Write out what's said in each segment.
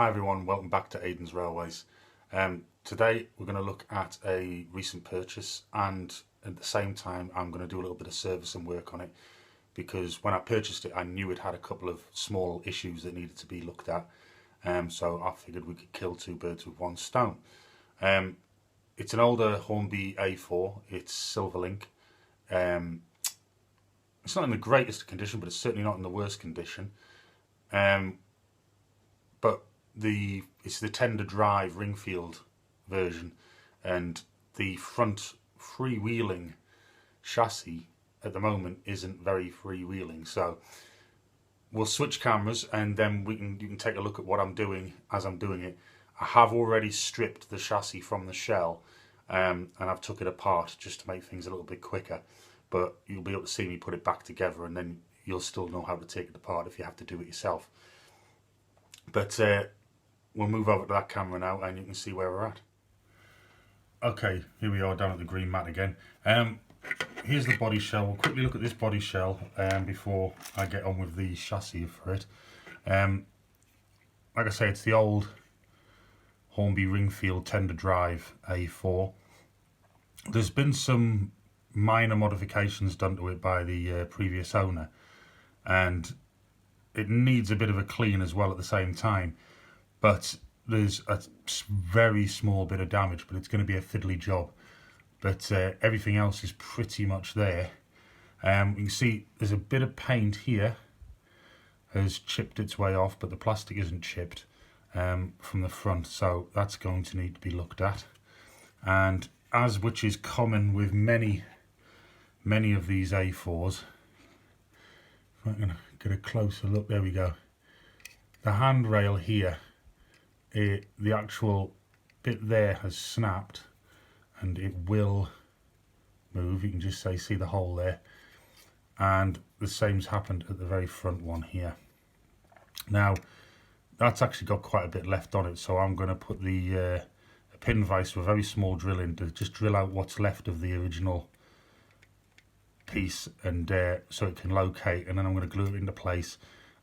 Hi everyone, welcome back to Aidans Railways. Today we're going to look at a recent purchase, and at the same time I'm going to do a little bit of service and work on it, because when I purchased it I knew it had a couple of small issues that needed to be looked at, so I figured we could kill two birds with one stone. It's an older Hornby A4, it's silver link. It's not in the greatest condition, but it's certainly not in the worst condition. But it's the tender drive Ringfield version, and the front freewheeling chassis at the moment isn't very freewheeling. So we'll switch cameras and then you can take a look at what I'm doing as I'm doing it. I have already stripped the chassis from the shell, and I've took it apart just to make things a little bit quicker. But you'll be able to see me put it back together, and then you'll still know how to take it apart if you have to do it yourself. But we'll move over to that camera now and you can see where we're at. Okay, here we are down at the green mat again. Here's the body shell. We'll quickly look at this body shell before I get on with the chassis for it. Like I say, it's the old Hornby Ringfield tender drive A4. There's been some minor modifications done to it by the previous owner, and it needs a bit of a clean as well at the same time. But there's a very small bit of damage, but it's going to be a fiddly job. But everything else is pretty much there. You can see there's a bit of paint here has chipped its way off, but the plastic isn't chipped from the front, so that's going to need to be looked at. And which is common with many of these A4s, if I'm going to get a closer look, there we go. The handrail here, the actual bit there has snapped and it will move. You can just see the hole there, and the same's happened at the very front one here. Now that's actually got quite a bit left on it, so I'm going to put the pin vise with a very small drill in to just drill out what's left of the original piece, and so it can locate, and then I'm going to glue it into place.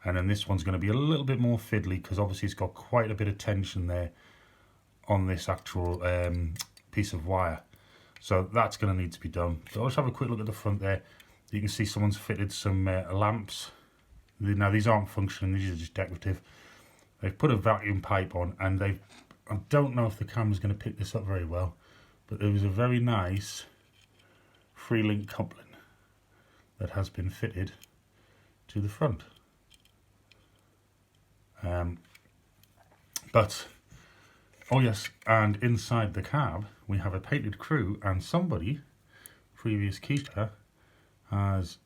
And then this one's going to be a little bit more fiddly because obviously it's got quite a bit of tension there on this actual piece of wire, so that's going to need to be done. So let's have a quick look at the front there. You can see someone's fitted some lamps. Now these aren't functioning, these are just decorative. They've put a vacuum pipe on, and I don't know if the camera's going to pick this up very well, but there was a very nice free link coupling that has been fitted to the front. Oh yes, and inside the cab we have a painted crew, and somebody, previous keeper, has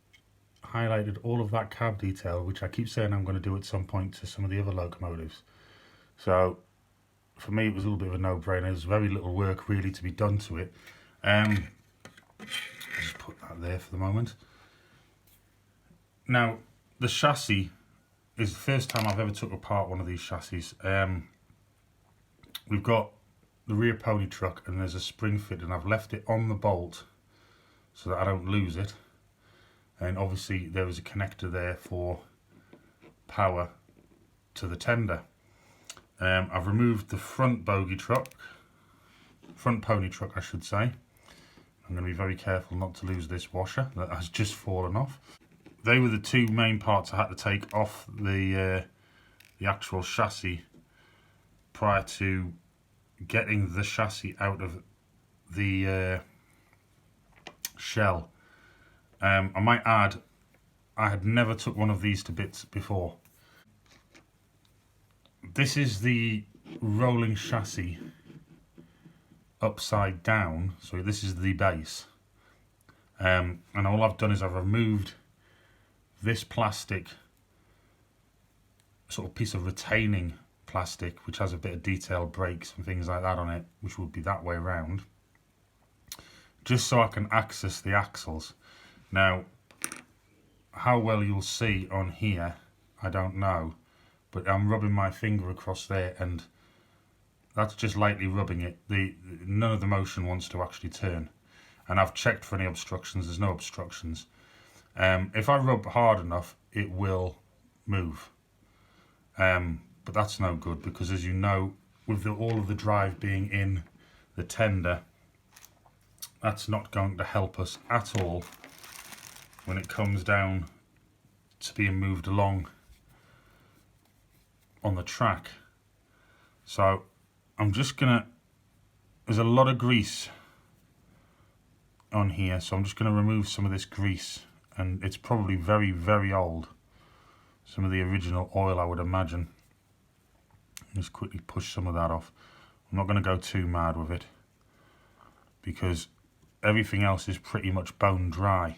highlighted all of that cab detail, which I keep saying I'm going to do at some point to some of the other locomotives. So for me it was a little bit of a no-brainer. There's very little work really to be done to it. I'll just put that there for the moment. Now the chassis is the first time I've ever took apart one of these chassis. We've got the rear pony truck and there's a spring fit, and I've left it on the bolt so that I don't lose it. And obviously there is a connector there for power to the tender. I've removed the front pony truck I should say. I'm going to be very careful not to lose this washer that has just fallen off. They were the two main parts I had to take off the actual chassis prior to getting the chassis out of the shell. I might add, I had never took one of these to bits before. This is the rolling chassis upside down, so this is the base. And all I've done is I've removed this plastic, sort of piece of retaining plastic, which has a bit of detailed brakes and things like that on it, which would be that way around, just so I can access the axles. Now how well you'll see on here I don't know, but I'm rubbing my finger across there, and that's just lightly rubbing it. None of the motion wants to actually turn, and I've checked for any obstructions. There's no obstructions. If I rub hard enough it will move. but that's no good, because as you know, with all of the drive being in the tender, that's not going to help us at all when it comes down to being moved along on the track. So I'm just gonna, there's a lot of grease on here, so I'm just going to remove some of this grease, and it's probably very, very old, some of the original oil, I would imagine. Just quickly push some of that off. I'm not going to go too mad with it, because everything else is pretty much bone dry,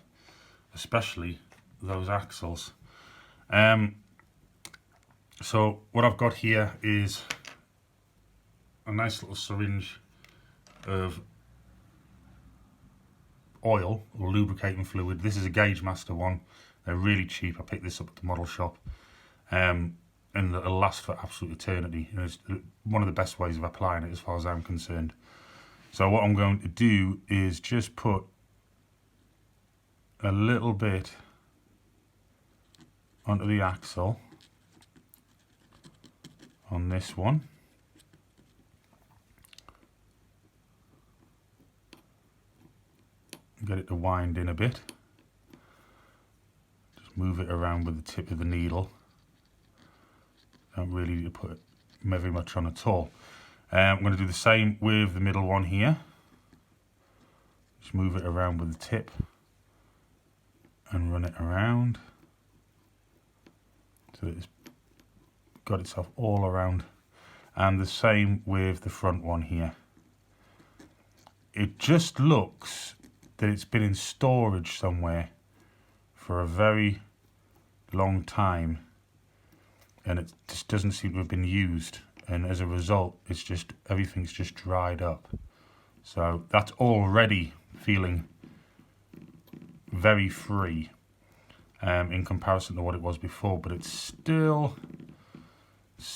especially those axles. So what I've got here is a nice little syringe of oil or lubricating fluid. This is a Gauge Master one. They're really cheap. I picked this up at the model shop, and it'll last for absolute eternity. You know, it's one of the best ways of applying it as far as I'm concerned. So what I'm going to do is just put a little bit onto the axle on this one. Get it to wind in a bit. Just move it around with the tip of the needle. Don't really need to put very much on at all. I'm going to do the same with the middle one here. Just move it around with the tip and run it around so that it's got itself all around. And the same with the front one here. It just looks that it's been in storage somewhere for a very long time, and it just doesn't seem to have been used, and as a result it's just, everything's just dried up. So that's already feeling very free in comparison to what it was before, but it's still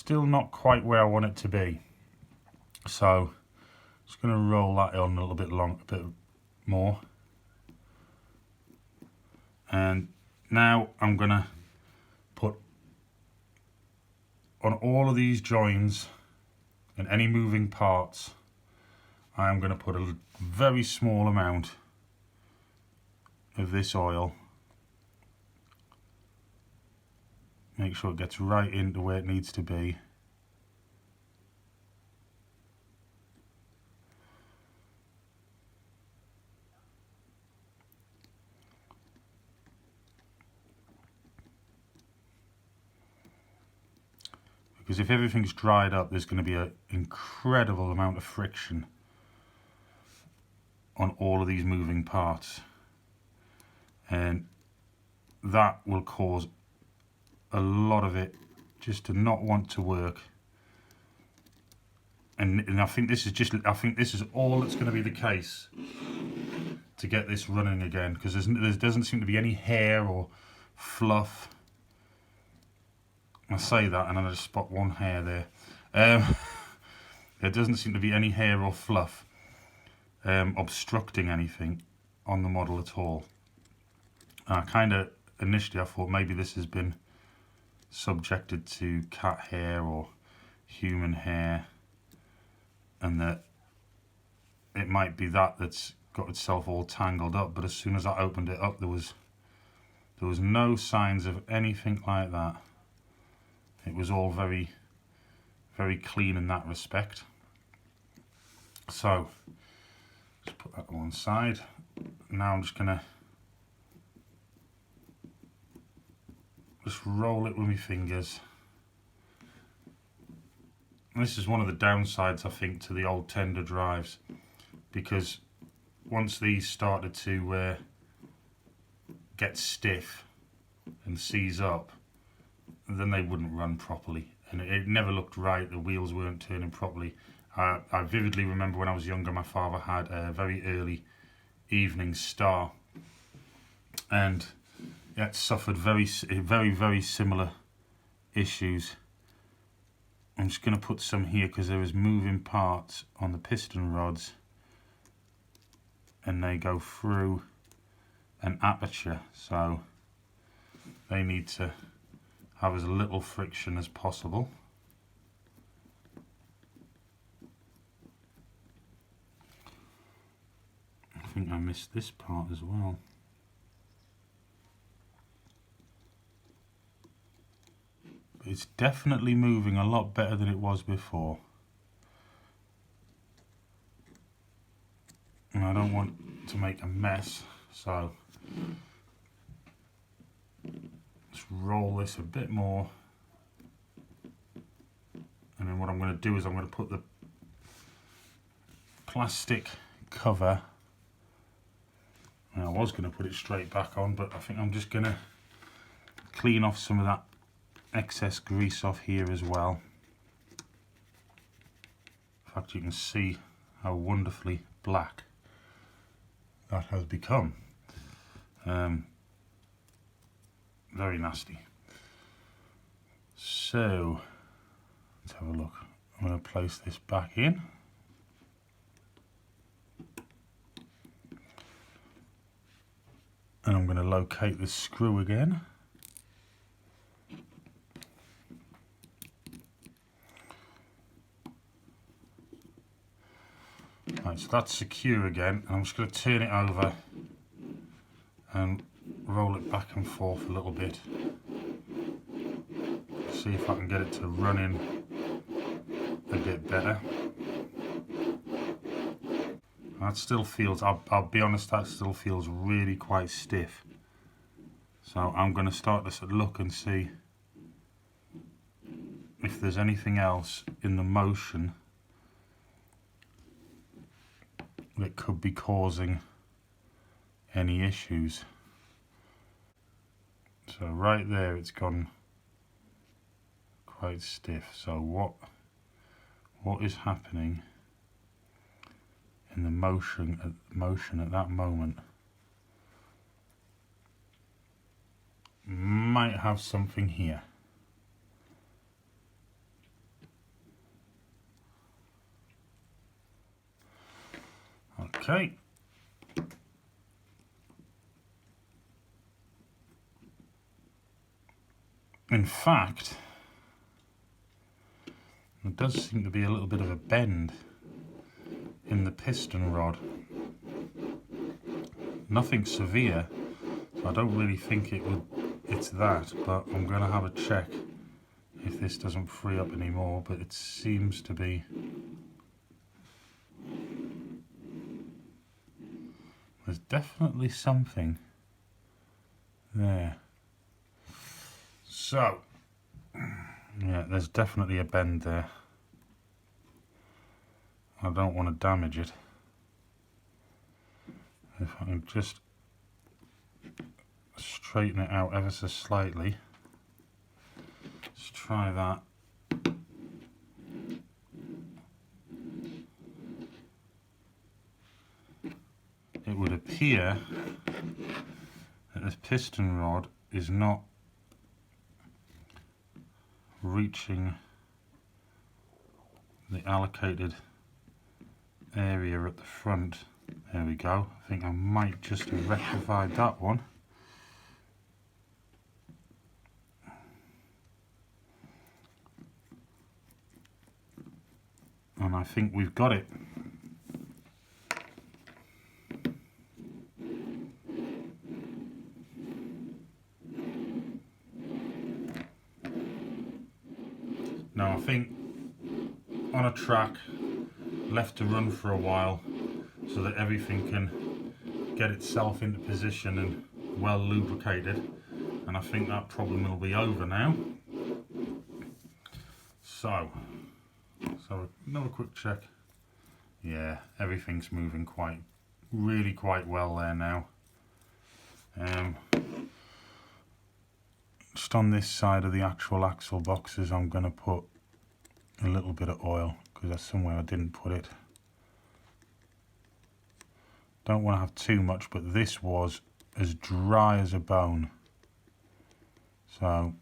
not quite where I want it to be. So just going to roll that on a little bit a bit more. And now I'm going to put on all of these joins and any moving parts, I am going to put a very small amount of this oil. Make sure it gets right into where it needs to be. Because if everything's dried up, there's going to be an incredible amount of friction on all of these moving parts, and that will cause a lot of it just to not want to work. And I think this is all that's going to be the case to get this running again, because there doesn't seem to be any hair or fluff. I say that and then I just spot one hair there. There doesn't seem to be any hair or fluff obstructing anything on the model at all. Initially I thought maybe this has been subjected to cat hair or human hair, and that it might be that's got itself all tangled up, but as soon as I opened it up, there was no signs of anything like that. It was all very, very clean in that respect. So just put that to one side. Now I'm just gonna roll it with my fingers. And this is one of the downsides, I think, to the old tender drives, because once these started to get stiff and seize up, then they wouldn't run properly, and it never looked right. The wheels weren't turning properly. I vividly remember when I was younger, my father had a very early evening star, and it suffered very, very similar issues. I'm just going to put some here because there is moving parts on the piston rods, and they go through an aperture, so they need to have as little friction as possible. think I missed this part as well. But it's definitely moving a lot better than it was before. And I don't want to make a mess, so let's roll this a bit more. And then what I'm going to do is I'm going to put the plastic cover. And I was going to put it straight back on, but I think I'm just going to clean off some of that excess grease off here as well. In fact, you can see how wonderfully black that has become. Very nasty. So let's have a look. I'm going to place this back in. And I'm going to locate the screw again. Right, so that's secure again. And I'm just going to turn it over and roll it back and forth a little bit. See if I can get it to run in a bit better. That still feels, I'll be honest, that still feels really quite stiff. So I'm going to start to look and see if there's anything else in the motion that could be causing any issues. So right there it's gone quite stiff. So what is happening in the motion at that moment might have something here. Okay. In fact, there does seem to be a little bit of a bend in the piston rod. Nothing severe, so I don't really think it's that, but I'm going to have a check if this doesn't free up anymore, but it seems to be. There's definitely something there. So, yeah, there's definitely a bend there. I don't want to damage it. If I can just straighten it out ever so slightly. Let's try that. It would appear that this piston rod is not reaching the allocated area at the front. There we go. I think I might just have rectified that one. And I think we've got it. Now I think on a track, left to run for a while so that everything can get itself into position and well lubricated, and I think that problem will be over now. So another quick check. Yeah, everything's moving really quite well there now. Just on this side of the actual axle boxes, I'm going to put a little bit of oil because that's somewhere I didn't put it. Don't want to have too much, but this was as dry as a bone, so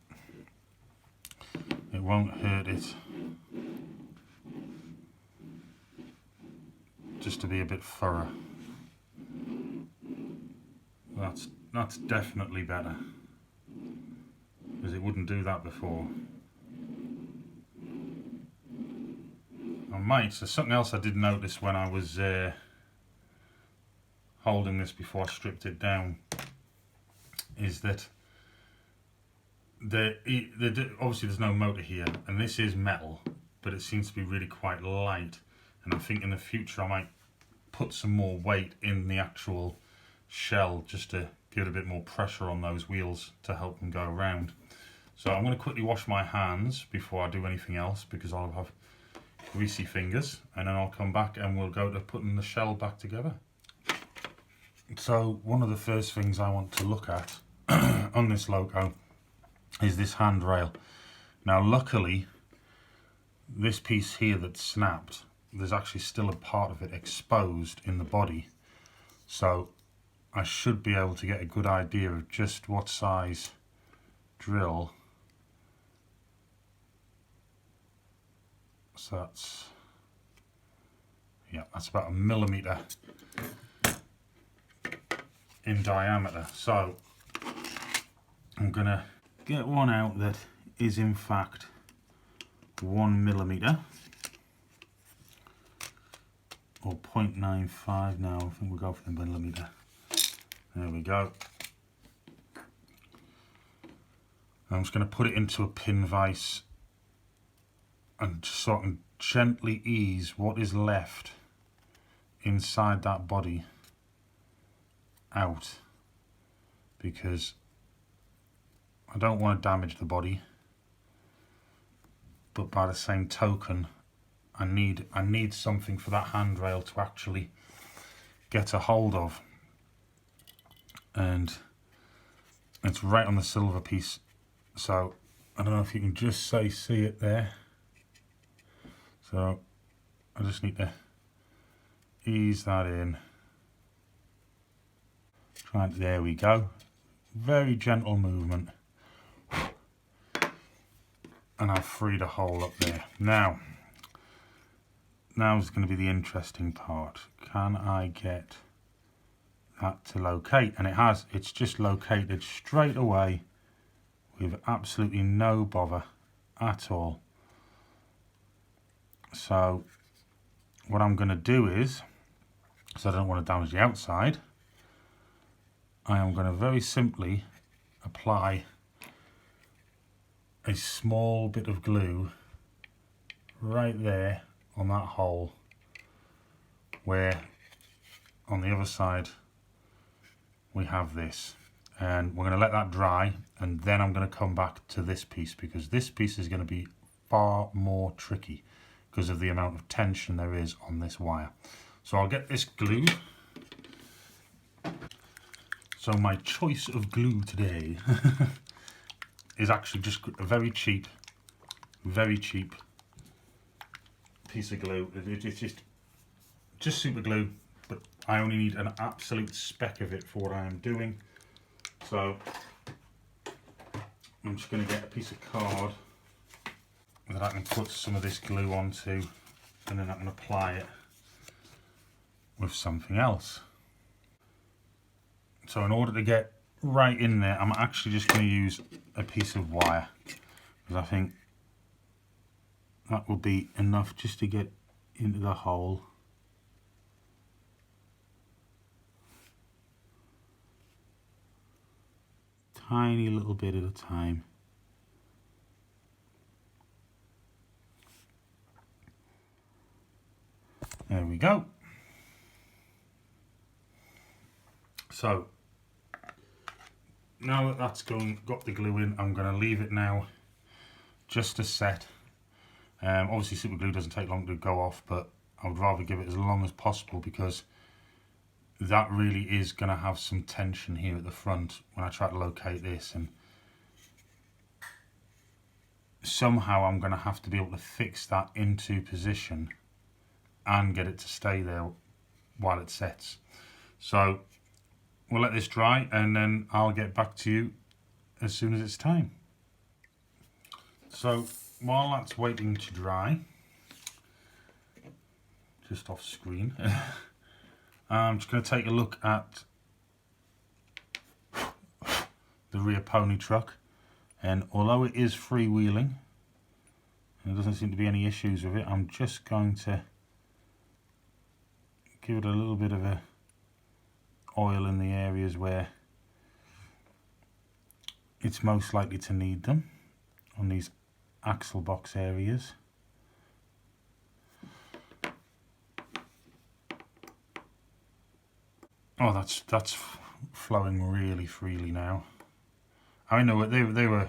it won't hurt it just to be a bit thorough. That's definitely better, because it wouldn't do that before. So something else I did notice when I was holding this before I stripped it down is that obviously there's no motor here, and this is metal, but it seems to be really quite light, and I think in the future I might put some more weight in the actual shell just to give it a bit more pressure on those wheels to help them go around. So I'm going to quickly wash my hands before I do anything else, because I'll have greasy fingers, and then I'll come back and we'll go to putting the shell back together. So one of the first things I want to look at on this loco is this handrail. Now luckily this piece here that's snapped, there's actually still a part of it exposed in the body, so I should be able to get a good idea of just what size drill. So that's about 1 millimeter in diameter. So I'm gonna get one out that is in fact 1 millimeter or 0.95 now. I think we'll go for the millimeter. There we go. I'm just going to put it into a pin vise and just so I can gently ease what is left inside that body out, because I don't want to damage the body, but by the same token I need something for that handrail to actually get a hold of, and it's right on the silver piece. So I don't know if you can just see it there. So I just need to ease that in. There we go. Very gentle movement. And I've freed a hole up there. Now is going to be the interesting part. Can I get that to locate? And it has. It's just located straight away with absolutely no bother at all. So what I'm going to do is, because I don't want to damage the outside, I am going to very simply apply a small bit of glue right there on that hole, where on the other side we have this, and we're going to let that dry, and then I'm going to come back to this piece, because this piece is going to be far more tricky because of the amount of tension there is on this wire. So I'll get this glue. So my choice of glue today is actually just a very cheap piece of glue. It's just super glue, but I only need an absolute speck of it for what I am doing. So I'm just going to get a piece of card that I can put some of this glue onto, and then I can apply it with something else. So in order to get right in there, I'm actually just going to use a piece of wire, because I think that will be enough just to get into the hole. Tiny little bit at a time. There we go. So now that that's got the glue in, I'm going to leave it now just to set. Obviously super glue doesn't take long to go off, but I would rather give it as long as possible, because that really is going to have some tension here at the front when I try to locate this, and somehow I'm going to have to be able to fix that into position and get it to stay there while it sets. So we'll let this dry, and then I'll get back to you as soon as it's time. So while that's waiting to dry, just off screen, I'm just going to take a look at the rear pony truck, and although it is freewheeling and there doesn't seem to be any issues with it, I'm just going to give it a little bit of a oil in the areas where it's most likely to need them, on these axle box areas. Oh, that's flowing really freely now. I know they were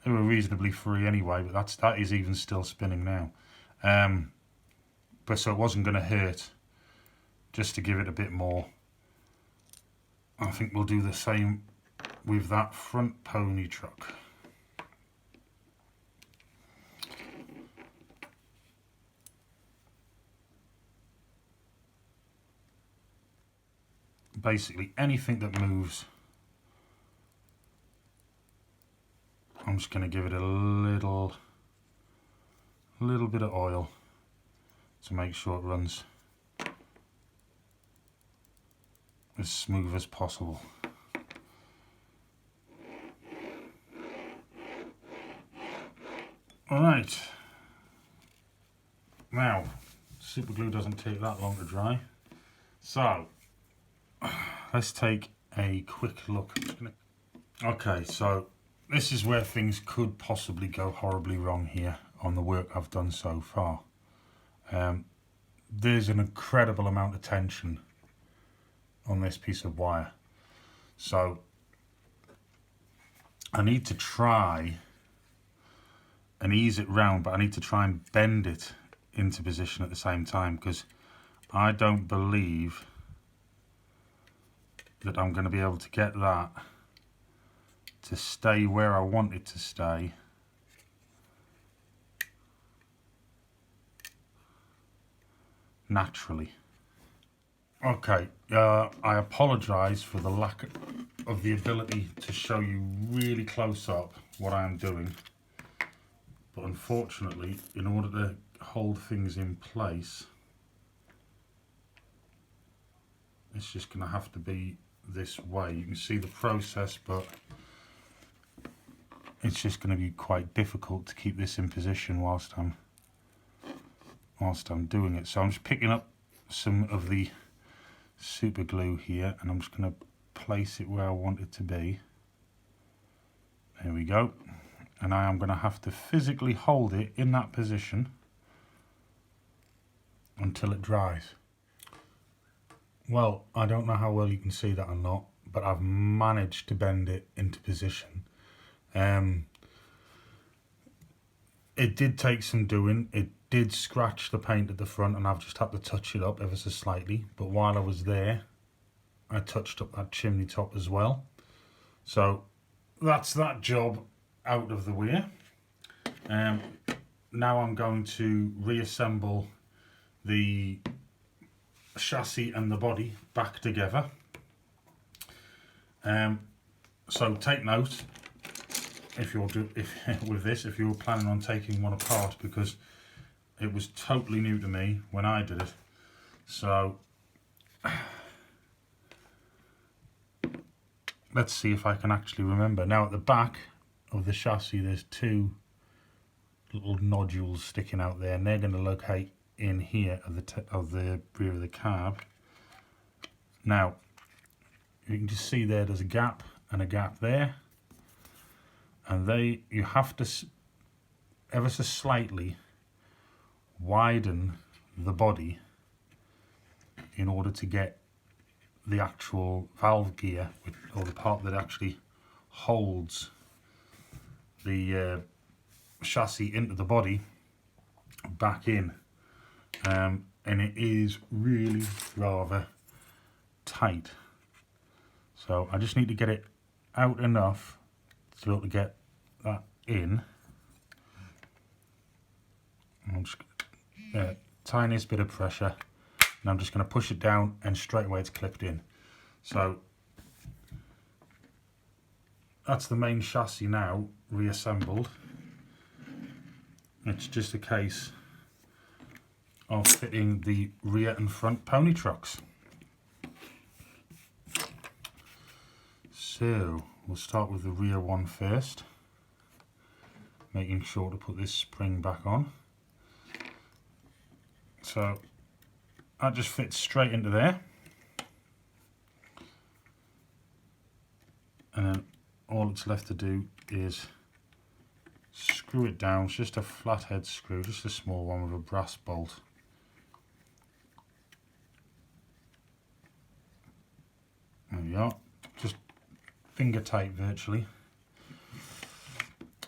reasonably free anyway, but that is even still spinning now. But so it wasn't going to hurt. Just to give it a bit more, I think we'll do the same with that front pony truck. Basically anything that moves, I'm just going to give it a little bit of oil to make sure it runs as smooth as possible. Alright, now super glue doesn't take that long to dry, so let's take a quick look. Okay, so this is where things could possibly go horribly wrong here on the work I've done so far. There's an incredible amount of tension on this piece of wire, so I need to try and ease it round, but I need to try and bend it into position at the same time, because I don't believe that I'm going to be able to get that to stay where I want it to stay naturally. Okay, I apologise for the lack of the ability to show you really close up what I am doing, but unfortunately, in order to hold things in place, it's just going to have to be this way. You can see the process, but it's just going to be quite difficult to keep this in position whilst I'm doing it. So I'm just picking up some of the super glue here, and I'm just going to place it where I want it to be. There we go. And I am going to have to physically hold it in that position until it dries. Well, I don't know how well you can see that or not, but I've managed to bend it into position. It did take some doing. It did scratch the paint at the front, and I've just had to touch it up ever so slightly. But while I was there, I touched up that chimney top as well. So that's that job out of the way. Now I'm going to reassemble the chassis and the body back together. So take note if you're if you were planning on taking one apart, because it was totally new to me when I did it. So let's see if I can actually remember. Now at the back of the chassis there's two little nodules sticking out there, and they're going to locate in here of the rear of the cab. Now you can just see there's a gap and a gap there, and you have to ever so slightly widen the body in order to get the actual valve gear, or the part that actually holds the chassis into the body, back in. And it is really rather tight, so I just need to get it out enough to be able to get that in. I'm just tiniest bit of pressure, and I'm just going to push it down, and straight away it's clipped in. So that's the main chassis now reassembled. It's just a case of fitting the rear and front pony trucks. So we'll start with the rear one first, making sure to put this spring back on. So that just fits straight into there. all it's left to do is screw it down. It's just a flathead screw, just a small one with a brass bolt. There we are, just finger tight virtually.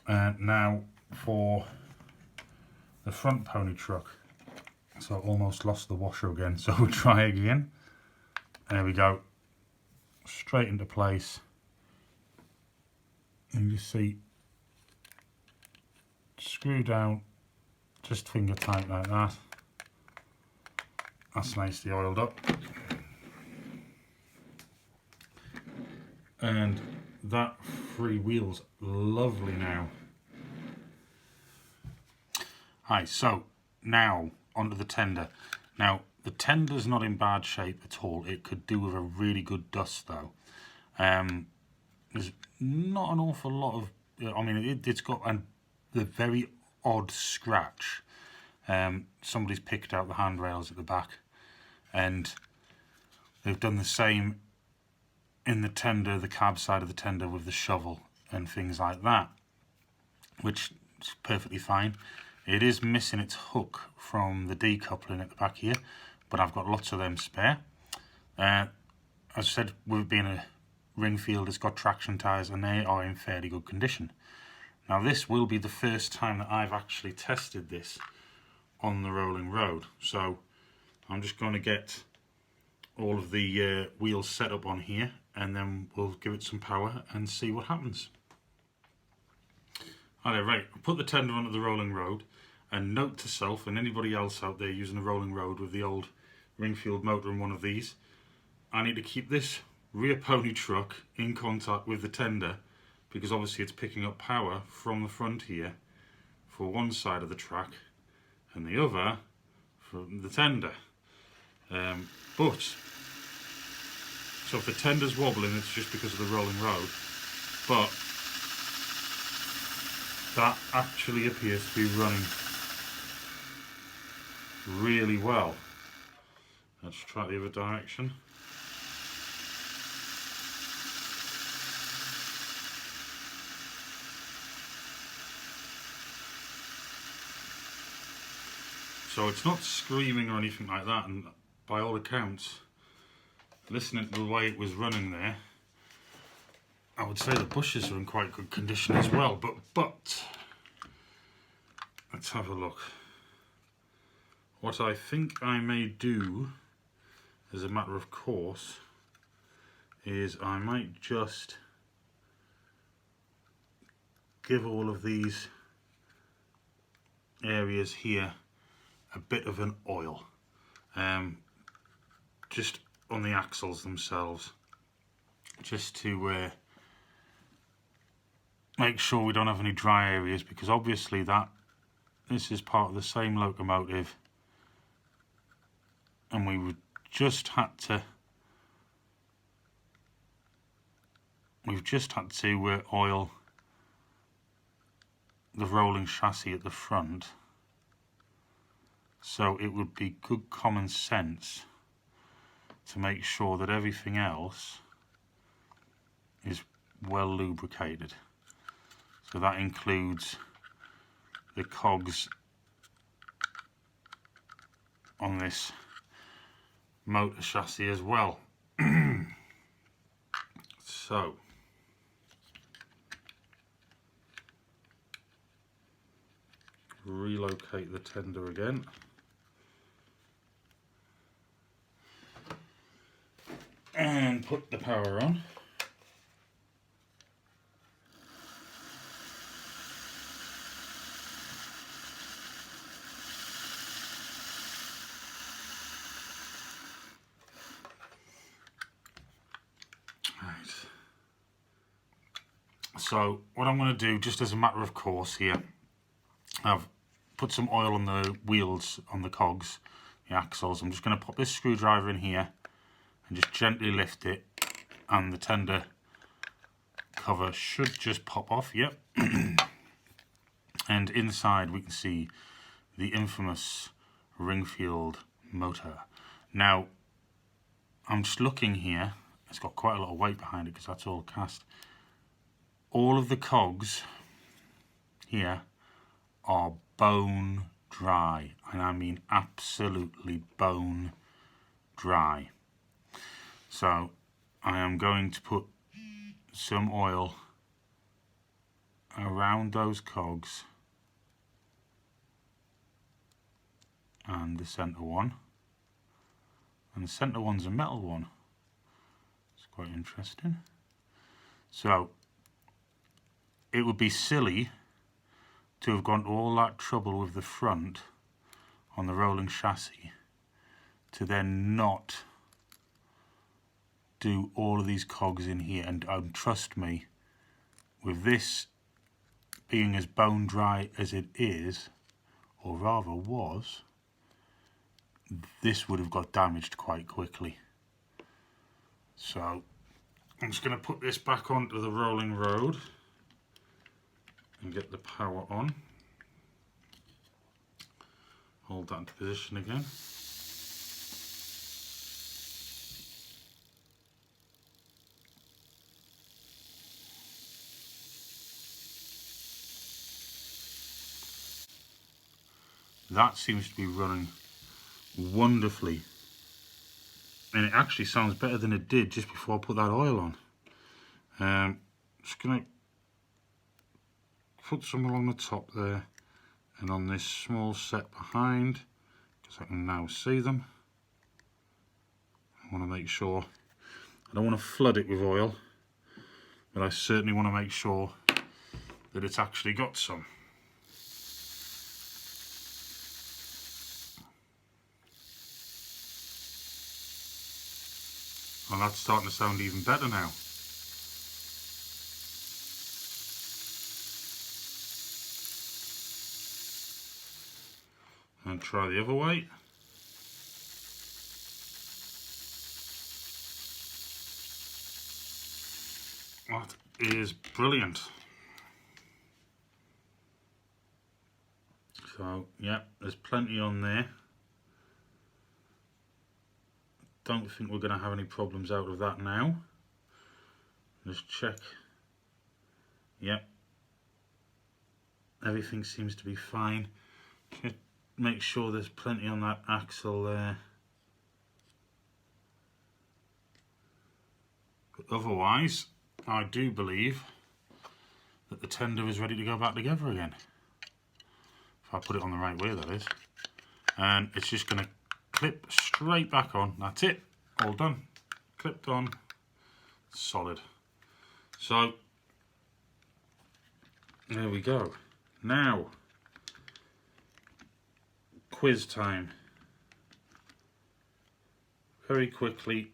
And now for the front pony truck. So I almost lost the washer again, so we'll try again. There we go, straight into place. And you see, screw down, just finger tight like that. That's nicely oiled up. And that freewheel's lovely now. Hi, so now onto the tender. Now the tender's not in bad shape at all. It could do with a really good dust though. There's not an awful lot of, I mean it's got a very odd scratch. Somebody's picked out the handrails at the back, and they've done the same in the tender, the cab side of the tender, with the shovel and things like that, which is perfectly fine. It is missing its hook from the decoupling at the back here, but I've got lots of them spare. As I said, with it being a Ringfield, it's got traction tyres and they are in fairly good condition. Now this will be the first time that I've actually tested this on the rolling road, so I'm just going to get all of the wheels set up on here, and then we'll give it some power and see what happens. Alright, right, I'll put the tender onto the rolling road, and note to self and anybody else out there using a rolling road with the old Ringfield motor in one of these, I need to keep this rear pony truck in contact with the tender, because obviously it's picking up power from the front here for one side of the track and the other from the tender. So if the tender's wobbling, it's just because of the rolling road, but that actually appears to be running really well. Let's try the other direction. So it's not screaming or anything like that, and by all accounts, listening to the way it was running there, I would say the bushes are in quite good condition as well, but let's have a look. What I think I may do, as a matter of course, is I might just give all of these areas here a bit of an oil, just on the axles themselves, just to make sure we don't have any dry areas, because obviously this is part of the same locomotive, and we've just had to oil the rolling chassis at the front. So it would be good common sense to make sure that everything else is well lubricated. So that includes the cogs on this motor chassis as well. So relocate the tender again. And put the power on. Right. So what I'm going to do, just as a matter of course here, I've put some oil on the wheels, on the cogs, the axles. I'm just going to pop this screwdriver in here and just gently lift it, and the tender cover should just pop off. Yep. And inside we can see the infamous Ringfield motor. Now I'm just looking here, it's got quite a lot of weight behind it because that's all cast. all of the cogs here are bone dry, and I mean absolutely bone dry. So I am going to put some oil around those cogs and the centre one, and the centre one's a metal one. It's quite interesting. So it would be silly to have gone to all that trouble with the front on the rolling chassis to then not do all of these cogs in here. And trust me, with this being as bone dry as it is, or rather was, this would have got damaged quite quickly. So I'm just going to put this back onto the rolling road and get the power on. Hold that into position again. That seems to be running wonderfully, and it actually sounds better than it did just before I put that oil on. Just going to put some along the top there and on this small set behind, because I can now see them. I want to make sure, I don't want to flood it with oil, but I certainly want to make sure that it's actually got some. Well, that's starting to sound even better now. And try the other way. That is brilliant. So, yeah, there's plenty on there. Don't think we're going to have any problems out of that now. Just check. Yep. Everything seems to be fine. Just make sure there's plenty on that axle there. But otherwise, I do believe that the tender is ready to go back together again. If I put it on the right way, that is. And it's just going to clip straight back on. That's it. All done. Clipped on. Solid. So, there we go. Now, quiz time. Very quickly.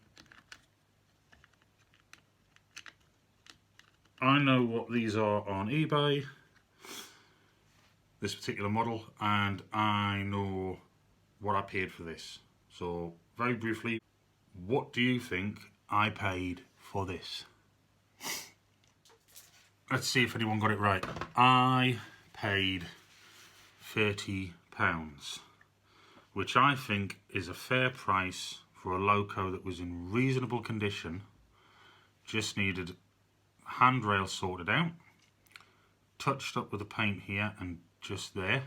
I know what these are on eBay, this particular model, and I know what I paid for this. So, very briefly, what do you think I paid for this? Let's see if anyone got it right. I paid £30, which I think is a fair price for a loco that was in reasonable condition. Just needed handrail sorted out, touched up with the paint here and just there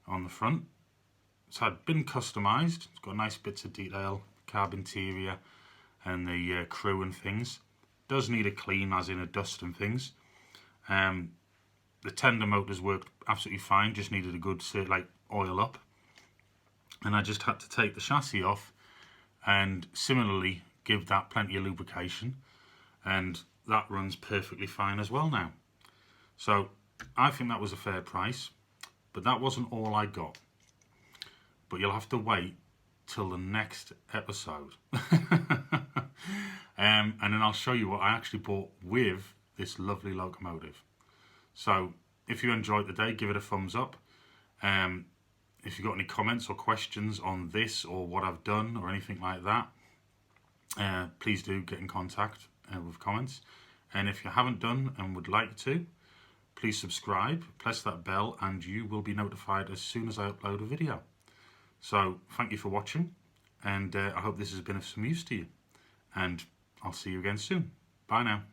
on the front. It's been customised. It's got nice bits of detail, cab interior and the crew and things. Does need a clean, as in a dust and things. The tender motors worked absolutely fine, just needed a good oil up. And I just had to take the chassis off and similarly give that plenty of lubrication, and that runs perfectly fine as well now. So I think that was a fair price, but that wasn't all I got. But you'll have to wait till the next episode. And then I'll show you what I actually bought with this lovely locomotive. So if you enjoyed the day, give it a thumbs up. If you've got any comments or questions on this or what I've done or anything like that, please do get in contact with comments. And if you haven't done and would like to, please subscribe, press that bell, and you will be notified as soon as I upload a video. So thank you for watching, and I hope this has been of some use to you, and I'll see you again soon. Bye now.